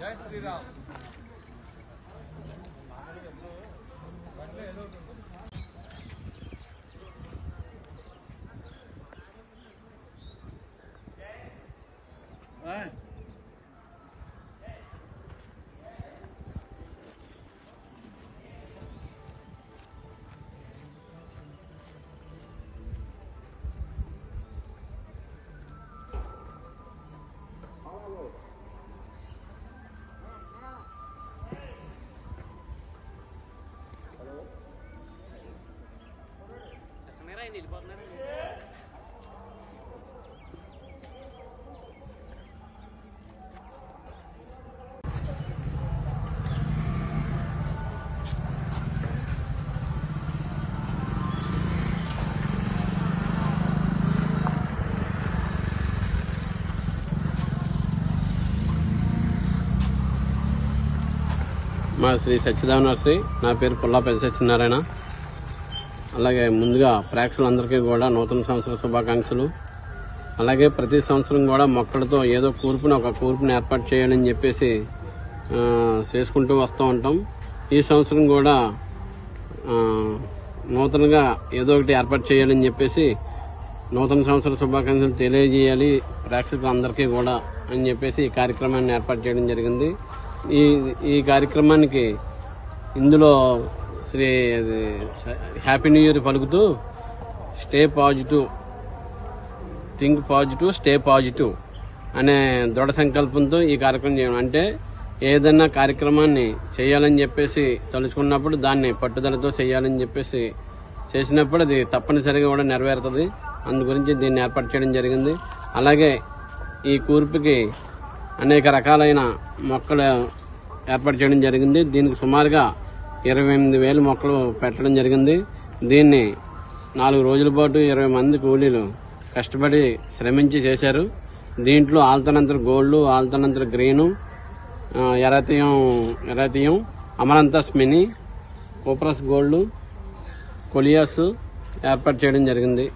జై శ్రీరామ్. మా శ్రీ సత్యదేవ నర్సరీ. నా పేరు పుల్లాపల్లి సత్యనారాయణ. అలాగే ముందుగా ప్రేక్షకులందరికీ కూడా నూతన సంవత్సర శుభాకాంక్షలు. అలాగే ప్రతి సంవత్సరం కూడా మొక్కలతో ఏదో ఒక కూర్పుని ఏర్పాటు చేయాలని చెప్పేసి చేసుకుంటూ వస్తూ ఉంటాం. ఈ సంవత్సరం కూడా నూతనంగా ఏదో ఒకటి ఏర్పాటు చేయాలని చెప్పేసి నూతన సంవత్సర శుభాకాంక్షలు తెలియజేయాలి ప్రేక్షకులందరికీ కూడా అని చెప్పేసి ఈ కార్యక్రమాన్ని ఏర్పాటు చేయడం జరిగింది. ఈ కార్యక్రమానికి ఇందులో శ్రీ హ్యాపీ న్యూ ఇయర్ పలుకుతూ stay positive, think positive, stay positive అనే దృఢ సంకల్పంతో ఈ కార్యక్రమం చేయడం. అంటే ఏదైనా కార్యక్రమాన్ని చేయాలని చెప్పేసి తలుచుకున్నప్పుడు దాన్ని పట్టుదలతో చేయాలని చెప్పేసి చేసినప్పుడు అది తప్పనిసరిగా కూడా నెరవేరుతుంది. అందు గురించి దీన్ని ఏర్పాటు చేయడం జరిగింది. అలాగే ఈ కూర్పుకి అనేక రకాలైన మొక్కలు ఏర్పాటు చేయడం జరిగింది. దీనికి సుమారుగా 28,000 మొక్కలు పెట్టడం జరిగింది. దీన్ని 4 రోజుల పాటు 20 మంది కూలీలు కష్టపడి శ్రమించి చేశారు. దీంట్లో ఆల్తనంతర గోల్డ్, ఆల్తనంతర గ్రీను, ఎరాతియం, అమరంతస్ మినీ, కోప్రస్ గోల్డ్, కొలియాస్ ఏర్పాటు చేయడం జరిగింది.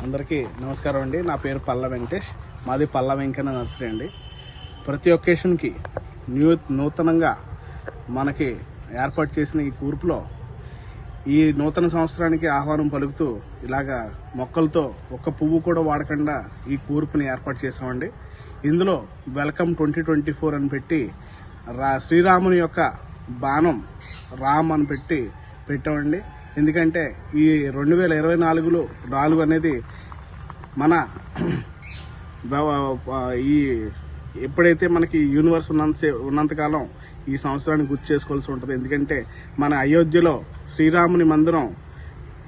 అందరికీ నమస్కారం అండి. నా పేరు పల్ల వెంకటేష్. మాది పల్ల వెంకన్న నర్సరీ అండి. ప్రతి ఒకేషన్కి నూతనంగా మనకి ఏర్పాటు చేసిన ఈ కూర్పులో ఈ నూతన సంవత్సరానికి ఆహ్వానం పలుకుతూ ఇలాగా మొక్కలతో ఒక్క పువ్వు కూడా వాడకుండా ఈ కూర్పుని ఏర్పాటు చేసామండి. ఇందులో వెల్కమ్ 2024 అని పెట్టి శ్రీరాముని యొక్క బాణం రామ్ అని పెట్టామండి. ఎందుకంటే ఈ 2024 అనేది మన ఈ ఎప్పుడైతే మనకి యూనివర్స్ ఉన్నంతకాలం ఈ సంవత్సరాన్ని గుర్తు చేసుకోవాల్సి ఉంటుంది. ఎందుకంటే మన అయోధ్యలో శ్రీరాముని మందిరం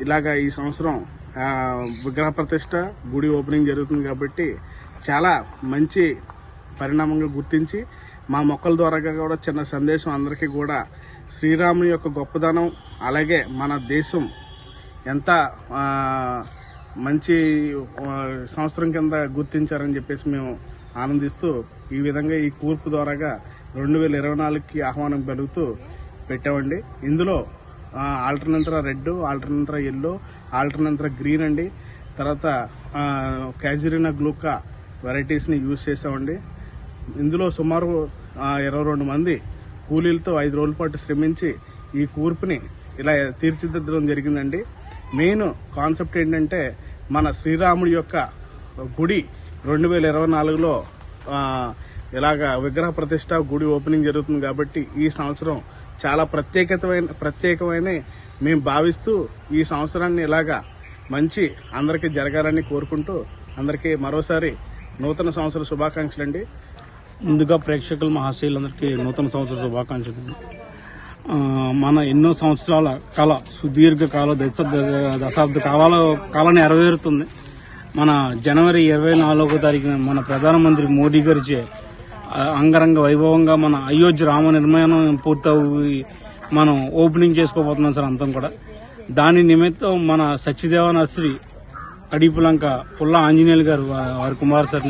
ఇలాగా ఈ సంవత్సరం విగ్రహ ప్రతిష్ట, గుడి ఓపెనింగ్ జరుగుతుంది. కాబట్టి చాలా మంచి పరిణామంగా గుర్తించి మా మొక్కల ద్వారా కూడా చిన్న సందేశం అందరికీ కూడా శ్రీరాముని యొక్క గొప్పదనం, అలాగే మన దేశం ఎంత మంచి సంవత్సరం కింద గుర్తించారని చెప్పేసి మేము ఆనందిస్తూ ఈ విధంగా ఈ కూర్పు ద్వారాగా 2024కి ఆహ్వానం పలుకుతూ పెట్టామండి. ఇందులో ఆల్టర్నేంతర రెడ్, ఆల్టర్నేంతర ఎల్లో, ఆల్టర్నేంతర గ్రీన్ అండి, తర్వాత క్యాజురినా గ్లూకా వెరైటీస్ని యూజ్ చేసామండి. ఇందులో సుమారు 22 మంది కూలీలతో 5 రోజుల పాటు శ్రమించి ఈ కూర్పుని ఇలా తీర్చిదిద్దడం జరిగిందండి. మెయిన్ కాన్సెప్ట్ ఏంటంటే మన శ్రీరాముడి యొక్క గుడి 2024లో ఇలాగ విగ్రహ ప్రతిష్ట, గుడి ఓపెనింగ్ జరుగుతుంది. కాబట్టి ఈ సంవత్సరం చాలా ప్రత్యేకమైన మేము భావిస్తూ ఈ సంవత్సరాన్ని ఇలాగా మంచి అందరికీ జరగాలని కోరుకుంటూ అందరికీ మరోసారి నూతన సంవత్సర శుభాకాంక్షలు అండి. ముందుగా ప్రేక్షకులు మహాశయులందరికీ నూతన సంవత్సర శుభాకాంక్షలు. మన ఎన్నో సంవత్సరాల కళ, సుదీర్ఘ కాల దశాబ్ద కాలాన్ని నెరవేరుతుంది. మన జనవరి 24వ తారీఖున మన ప్రధానమంత్రి మోడీ గారిచే అంగరంగ వైభవంగా మన అయోధ్య రామ నిర్మాణం పూర్తయి మనం ఓపెనింగ్ చేసుకోబోతున్నాం సార్. అంతం కూడా దాని నిమిత్తం మన సత్యదేవ నర్సరీ అడిపులంక పుల్ల ఆంజనేయులు గారు వారి కుమార్ సార్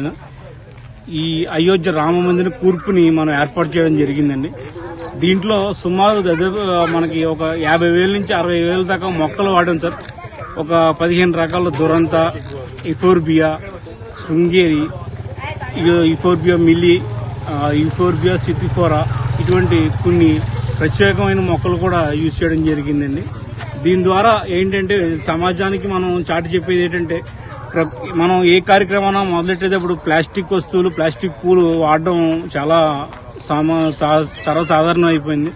ఈ అయోధ్య రామ మందిర కూర్పుని మనం ఏర్పాటు చేయడం జరిగిందండి. దీంట్లో సుమారు మనకి ఒక 50,000 నుంచి 60,000 దాకా మొక్కలు వాడాం సార్. ఒక 15 రకాల దురంత, ఇఫోర్బియా, శృంగేరి, ఇఫోర్బియా మిల్లీ, ఇఫోర్బియా సితిఫోరా ఇటువంటి కొన్ని ప్రత్యేకమైన మొక్కలు కూడా యూజ్ చేయడం జరిగిందండి. దీని ద్వారా ఏంటంటే సమాజానికి మనం చాటి చెప్పేది ఏంటంటే మనం ఏ కార్యక్రమాన్ని మొదలెట్టేటప్పుడు ప్లాస్టిక్ వస్తువులు, ప్లాస్టిక్ పూలు వాడడం చాలా సర్వసాధారణం అయిపోయింది.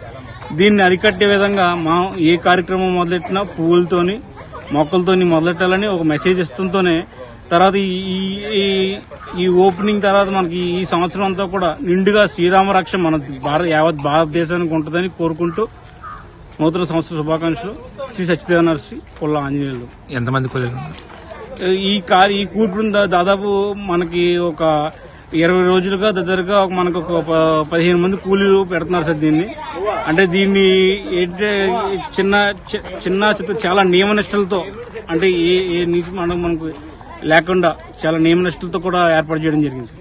దీన్ని అరికట్టే విధంగా మనం ఏ కార్యక్రమం మొదలెట్టినా పువ్వులతోని, మొక్కలతోని మొదలెట్టాలని ఒక మెసేజ్ ఇస్తుంటేనే తర్వాత ఈ ఓపెనింగ్ తర్వాత మనకి ఈ సంవత్సరం అంతా కూడా నిండుగా శ్రీరామ రక్ష మన యావత్ భారతదేశానికి ఉంటుందని కోరుకుంటూ నూతన సంవత్సర శుభాకాంక్షలు. శ్రీ సత్యదేవ నర్సరీ పుల్ల ఆంజనేయులు. ఎంతమంది కూలీలు? ఈ కూర్పు దాదాపు మనకి ఒక 20 రోజులుగా దగ్గరగా మనకు ఒక 15 మంది కూలీలు పెడుతున్నారు సార్ దీన్ని. అంటే దీన్ని చిన్న చాలా నియమనిష్టలతో, అంటే ఏ మనకు లేకుండా చాలా నియమనిష్టలతో కూడా ఏర్పాటు చేయడం జరిగింది.